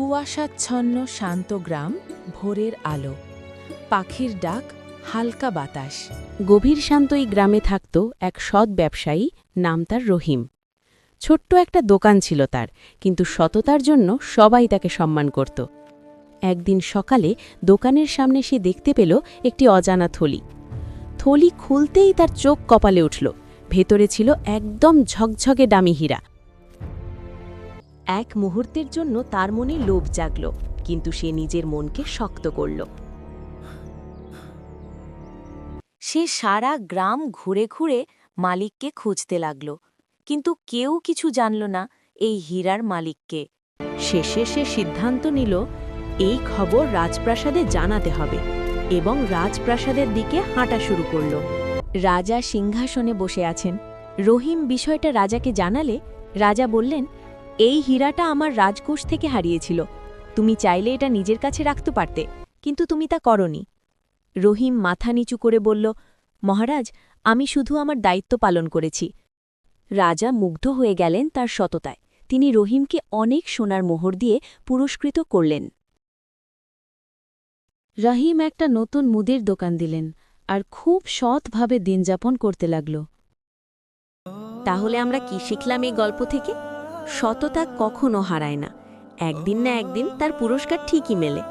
কুয়াশাচ্ছন্ন শান্ত গ্রাম, ভোরের আলো, পাখির ডাক, হালকা বাতাস। গভীর শান্ত এই গ্রামে থাকত এক সৎ ব্যবসায়ী, নাম তার রহিম। ছোট্ট একটা দোকান ছিল তার, কিন্তু সততার জন্য সবাই তাকে সম্মান করত। একদিন সকালে দোকানের সামনে সে দেখতে পেল একটি অজানা থলি। থলি খুলতেই তার চোখ কপালে উঠল। ভেতরে ছিল একদম ঝকঝকে দামি হীরা। এক মুহূর্তের জন্য তার মনে লোভ জাগল, কিন্তু সে নিজের মনকে শক্ত করল। সে সারা গ্রাম ঘুরে ঘুরে মালিককে খুঁজতে লাগল, কিন্তু কেউ কিছু জানল না এই হীরার মালিককে। শেষে সে সিদ্ধান্ত নিল এই খবর রাজপ্রাসাদে জানাতে হবে, এবং রাজপ্রাসাদের দিকে হাঁটা শুরু করল। রাজা সিংহাসনে বসে আছেন। রহিম বিষয়টা রাজাকে জানালে রাজা বললেন, এই হীরাটা আমার রাজকোষ থেকে হারিয়েছিল। তুমি চাইলে এটা নিজের কাছে রাখতে পারতে, কিন্তু তুমি তা করনি। রহিম মাথা নিচু করে বলল, মহারাজ, আমি শুধু আমার দায়িত্ব পালন করেছি। রাজা মুগ্ধ হয়ে গেলেন তার সততায়। তিনি রহিমকে অনেক সোনার মোহর দিয়ে পুরস্কৃত করলেন। রহিম একটা নতুন মুদির দোকান দিলেন আর খুব সৎভাবে দিনযাপন করতে লাগল। তাহলে আমরা কি শিখলাম এই গল্প থেকে? সততা কখনো হারায় না, একদিন না একদিন তার পুরস্কার ঠিকই মেলে।